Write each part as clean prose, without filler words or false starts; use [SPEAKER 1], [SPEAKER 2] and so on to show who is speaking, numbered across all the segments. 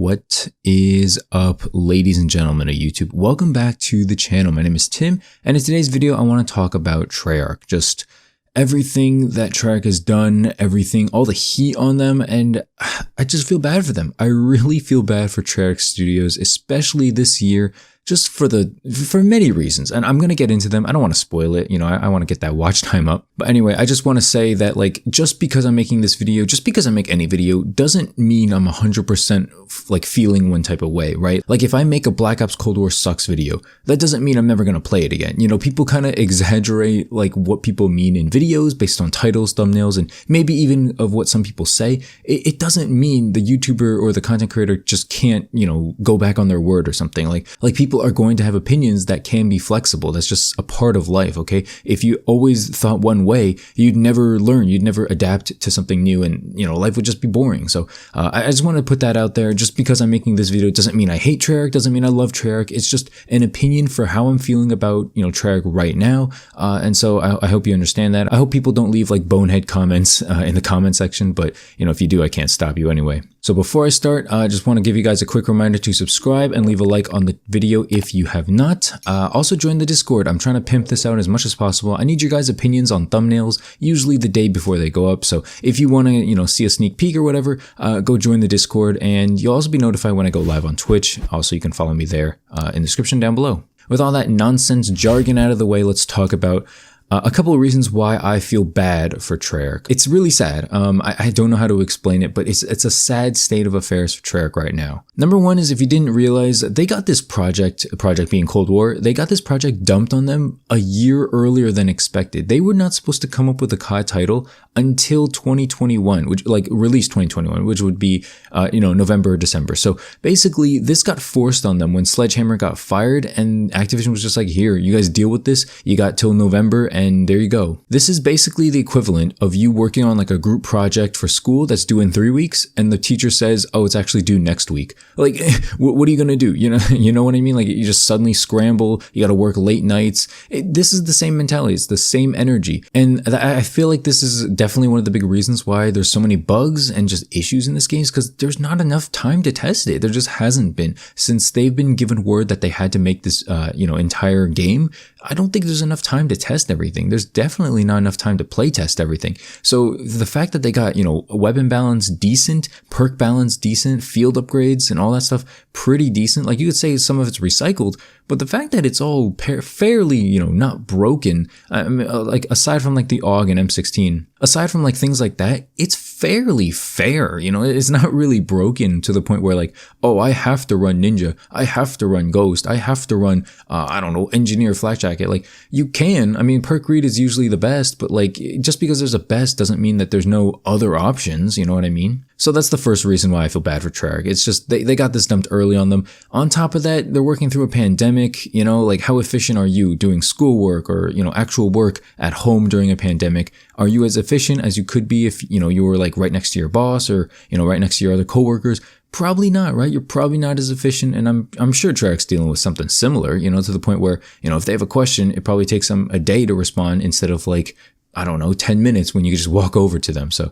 [SPEAKER 1] What is up, ladies and gentlemen of YouTube? Welcome back to the channel. My name is Tim, and in today's video, I want to talk about Treyarch. Just everything that Treyarch has done, everything, all the heat on them, and I just feel bad for them. I really feel bad for Treyarch Studios, especially this year, just for many reasons. And I'm going to get into them. I don't want to spoil it. You know, I want to get that watch time up. But anyway, I just want to say that, like, just because I'm making this video, just because I make any video doesn't mean I'm 100% like feeling one type of way, right? Like if I make a Black Ops Cold War sucks video, that doesn't mean I'm never going to play it again. You know, people kind of exaggerate like what people mean in videos based on titles, thumbnails, and maybe even of what some people say. It doesn't mean the YouTuber or the content creator just can't, you know, go back on their word or something. Like people are going to have opinions that can be flexible. That's just a part of life, okay? If you always thought one way, you'd never learn, you'd never adapt to something new, and, you know, life would just be boring. So I just want to put that out there. Just because I'm making this video doesn't mean I hate Treyarch, doesn't mean I love Treyarch. It's just an opinion for how I'm feeling about, you know, Treyarch right now. And so I hope you understand that. I hope people don't leave like bonehead comments in the comment section, but, you know, if you do, I can't stop you anyway. So before I start, I just want to give you guys a quick reminder to subscribe and leave a like on the video if you have not. Also join the Discord. I'm trying to pimp this out as much as possible. I need your guys' opinions on thumbnails, usually the day before they go up. So if you want to, you know, see a sneak peek or whatever, go join the Discord, and you'll also be notified when I go live on Twitch. Also, you can follow me there in the description down below. With all that nonsense jargon out of the way, let's talk about a couple of reasons why I feel bad for Treyarch. It's really sad. I don't know how to explain it, but it's a sad state of affairs for Treyarch right now. Number one is, if you didn't realize, they got this project being Cold War, they got this project dumped on them a year earlier than expected. They were not supposed to come up with a COD title until 2021, which like release 2021, which would be, you know, November or December. So basically this got forced on them when Sledgehammer got fired, and Activision was just like, here, you guys deal with this. You got till November, and there you go. This is basically the equivalent of you working on like a group project for school that's due in 3 weeks, and the teacher says, oh, it's actually due next week. Like, what are you going to do? You know what I mean? Like, you just suddenly scramble. You got to work late nights. This is the same mentality. It's the same energy. And I feel like this is definitely one of the big reasons why there's so many bugs and just issues in this game, because there's not enough time to test it. There just hasn't been. Since they've been given word that they had to make this, you know, entire game, I don't think there's enough time to test everything. There's definitely not enough time to play test everything. So the fact that they got, you know, weapon balance decent, perk balance decent, field upgrades and all that stuff pretty decent. Like, you could say some of it's recycled, but the fact that it's all fairly, you know, not broken, I mean, like aside from like the AUG and M16, aside from like things like that, it's fairly fair. You know, it's not really broken to the point where like, oh, I have to run Ninja, I have to run Ghost, I have to run, I don't know, Engineer Flak Jacket. Like, you can, I mean, perk read is usually the best, but like, just because there's a best doesn't mean that there's no other options. You know what I mean? So that's the first reason why I feel bad for Treyarch. It's just they got this dumped early on them. On top of that, they're working through a pandemic. You know, like, how efficient are you doing schoolwork or, you know, actual work at home during a pandemic? Are you as efficient as you could be if, you know, you were like right next to your boss or, you know, right next to your other coworkers? Probably not, right? You're probably not as efficient. And I'm sure Treyarch's dealing with something similar, you know, to the point where, you know, if they have a question, it probably takes them a day to respond instead of like, I don't know, 10 minutes when you just walk over to them. So,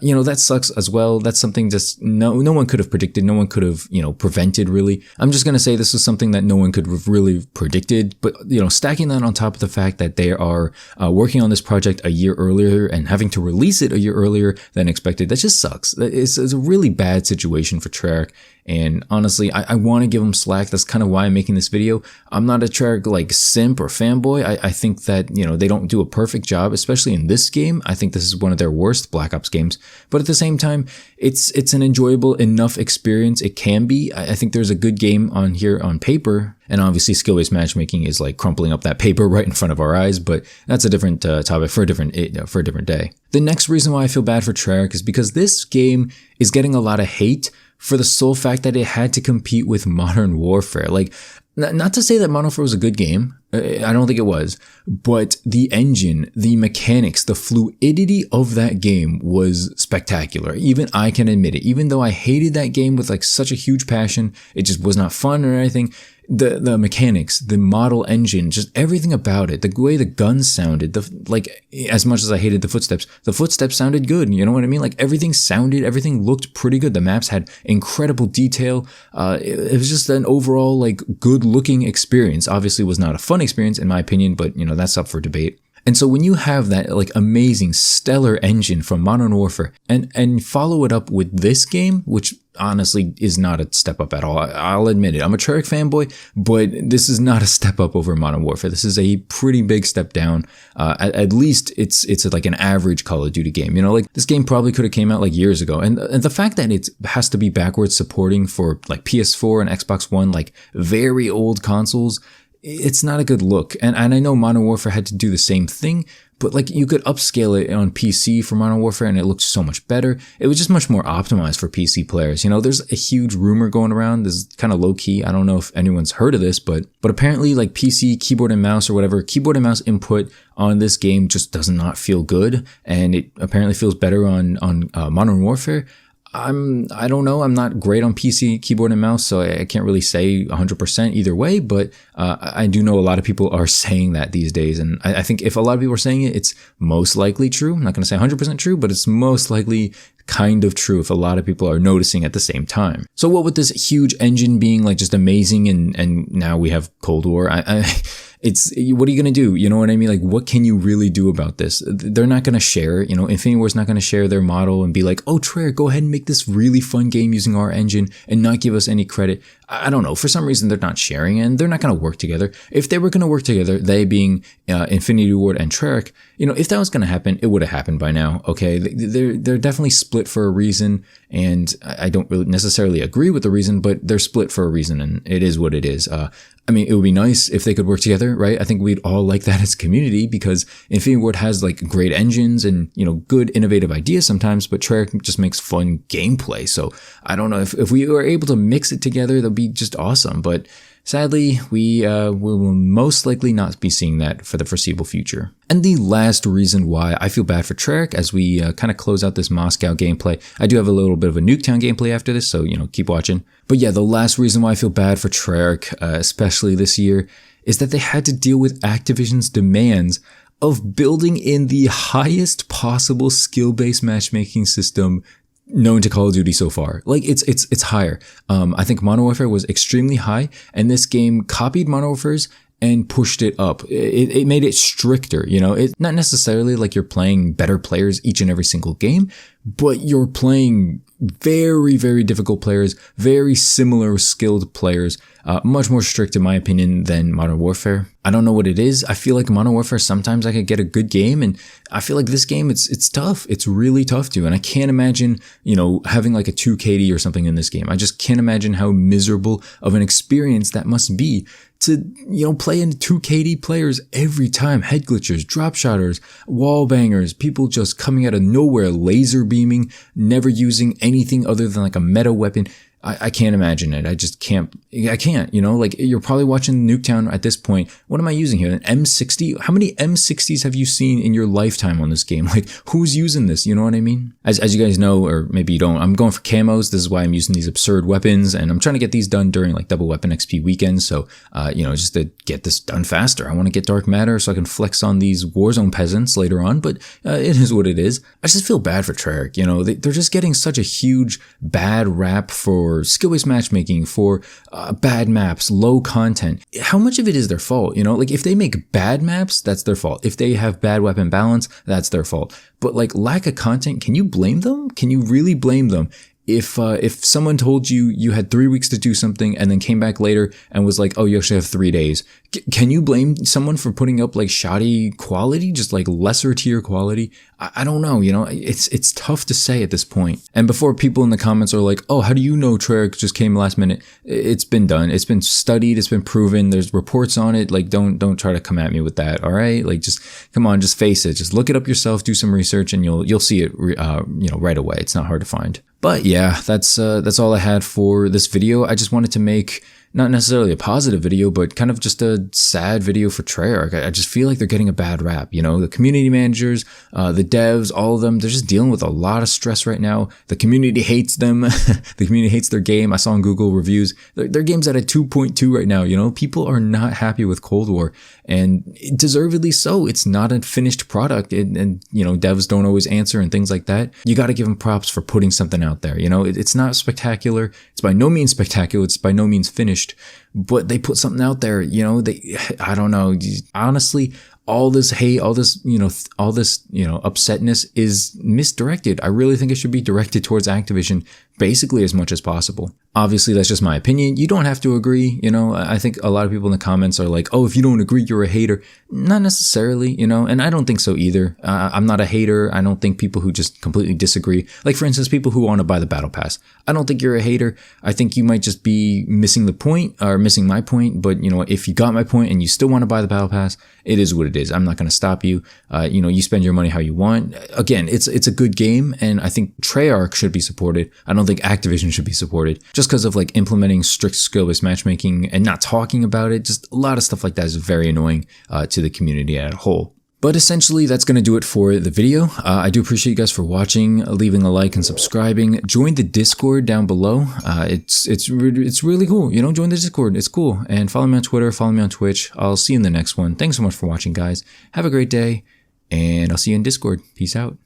[SPEAKER 1] you know, that sucks as well. That's something just no one could have predicted. No one could have, you know, prevented really. I'm just going to say this is something that no one could have really predicted, but, you know, stacking that on top of the fact that they are working on this project a year earlier and having to release it a year earlier than expected, that just sucks. It's a really bad situation for Treyarch. And honestly, I want to give them slack. That's kind of why I'm making this video. I'm not a Treyarch like simp or fanboy. I think that, you know, they don't do a perfect job, especially in this game. I think this is one of their worst Black Ops games. But at the same time, it's an enjoyable enough experience. It can be. I think there's a good game on here on paper. And obviously skill-based matchmaking is like crumpling up that paper right in front of our eyes, but that's a different topic for a different day. The next reason why I feel bad for Treyarch is because this game is getting a lot of hate for the sole fact that it had to compete with Modern Warfare. Like, not to say that Modern Warfare was a good game. I don't think it was, but the engine, the mechanics, the fluidity of that game was spectacular. Even I can admit it. Even though I hated that game with like such a huge passion, it just was not fun or anything. the mechanics, the model engine, just everything about it, the way the guns sounded, as much as I hated the footsteps sounded good. You know what I mean? Like everything looked pretty good. The maps had incredible detail. It was just an overall like good looking experience. Obviously, it was not a fun experience in my opinion, but that's up for debate. And so when you have that like amazing stellar engine from Modern Warfare and follow it up with this game, which honestly is not a step up at all. I'll admit it. I'm a Treyarch fanboy, but this is not a step up over Modern Warfare. This is a pretty big step down. At least it's like an average Call of Duty game. Like this game probably could have came out like years ago. And the fact that it has to be backwards supporting for like PS4 and Xbox One, like very old consoles, it's not a good look. And I know Modern Warfare had to do the same thing, but like you could upscale it on PC for Modern Warfare and it looked so much better. It was just much more optimized for PC players. There's a huge rumor going around. This is kind of low key. I don't know if anyone's heard of this, but apparently like PC keyboard and mouse or whatever, keyboard and mouse input on this game just does not feel good. And it apparently feels better on Modern Warfare. I don't know. I'm not great on PC keyboard and mouse, so I can't really say 100% either way, but I do know a lot of people are saying that these days. And I think if a lot of people are saying it, it's most likely true. I'm not going to say 100% true, but it's most likely kind of true if a lot of people are noticing at the same time. So what with this huge engine being like just amazing and now we have Cold War, it's, what are you going to do? You know what I mean? Like, what can you really do about this? They're not going to share, Infinity Ward's not going to share their model and be like, oh, Treyarch, go ahead and make this really fun game using our engine and not give us any credit. I don't know. For some reason, they're not sharing and they're not going to work together. If they were going to work together, they being Infinity Ward and Treyarch, if that was going to happen, it would have happened by now. Okay. They're definitely split for a reason. And I don't really necessarily agree with the reason, but they're split for a reason and it is what it is. It would be nice if they could work together, right? I think we'd all like that as a community because Infinity Ward has like great engines and, good innovative ideas sometimes, but Treyarch just makes fun gameplay. So I don't know if we were able to mix it together, that'd be just awesome. But sadly, we will most likely not be seeing that for the foreseeable future. And the last reason why I feel bad for Treyarch as we kind of close out this Moscow gameplay, I do have a little bit of a Nuketown gameplay after this, so, keep watching. But yeah, the last reason why I feel bad for Treyarch, especially this year, is that they had to deal with Activision's demands of building in the highest possible skill-based matchmaking system known to Call of Duty so far. Like it's higher. I think Modern Warfare was extremely high and this game copied Modern Warfare's and pushed it up. It made it stricter, It's not necessarily like you're playing better players each and every single game, but you're playing very, very difficult players, very similar skilled players, much more strict in my opinion than Modern Warfare. I don't know what it is. I feel like Modern Warfare, sometimes I could get a good game and I feel like this game, it's tough. It's really tough to, and I can't imagine, having like a 2 KD or something in this game. I just can't imagine how miserable of an experience that must be to, play in 2 KD players every time. Head glitchers, drop shotters, wall bangers, people just coming out of nowhere, laser beaming, never using anything other than like a meta weapon. I can't imagine it. I just can't. I can't, like you're probably watching Nuketown at this point. What am I using here? An M60? How many M60s have you seen in your lifetime on this game? Like who's using this? You know what I mean? As you guys know, or maybe you don't, I'm going for camos. This is why I'm using these absurd weapons and I'm trying to get these done during like double weapon XP weekends. So, just to get this done faster. I want to get Dark Matter so I can flex on these Warzone peasants later on, but it is what it is. I just feel bad for Treyarch. They're just getting such a huge bad rap for skill-based matchmaking, for bad maps, low content. How much of it is their fault? Like if they make bad maps, that's their fault. If they have bad weapon balance, that's their fault. But like lack of content, can you blame them? Can you really blame them? If someone told you you had 3 weeks to do something and then came back later and was like, oh, you actually have 3 days, can you blame someone for putting up like shoddy quality, just like lesser tier quality? I don't know, it's tough to say at this point. And before people in the comments are like, oh, how do you know Treyarch just came last minute? It's been done. It's been studied. It's been proven. There's reports on it. Like, don't try to come at me with that. All right. Like, just come on, just face it. Just look it up yourself, do some research and you'll see it, right away. It's not hard to find. But yeah, that's all I had for this video. I just wanted to make not necessarily a positive video, but kind of just a sad video for Treyarch. I just feel like they're getting a bad rap. You know, the community managers, the devs, all of them, they're just dealing with a lot of stress right now. The community hates them. The community hates their game. I saw on Google reviews, their game's at a 2.2 right now. You know, people are not happy with Cold War, and deservedly so. It's not a finished product, and you know, devs don't always answer and things like that. You got to give them props for putting something out there. You know, it's not spectacular. It's by no means spectacular. It's by no means finished, but they put something out there. You know, I don't know. Honestly, all this hate, all this, upsetness is misdirected. I really think it should be directed towards Activision basically as much as possible. Obviously, that's just my opinion. You don't have to agree. You know, I think a lot of people in the comments are like, oh, if you don't agree, you're a hater. Not necessarily, you know, and I don't think so either. I'm not a hater. I don't think people who just completely disagree, like for instance, people who want to buy the battle pass, I don't think you're a hater. I think you might just be missing the point or missing my point. But you know, if you got my point and you still want to buy the battle pass, it is what it is. I'm not going to stop you. You know, you spend your money how you want. Again, it's a good game, and I think Treyarch should be supported. I don't think Activision should be supported just because of like implementing strict skill-based matchmaking and not talking about it. Just a lot of stuff like that is very annoying to the community as a whole. But essentially, that's going to do it for the video. I do appreciate you guys for watching, leaving a like and subscribing. Join the Discord down below. It's really cool. You know, join the Discord. It's cool. And follow me on Twitter. Follow me on Twitch. I'll see you in the next one. Thanks so much for watching, guys. Have a great day, and I'll see you in Discord. Peace out.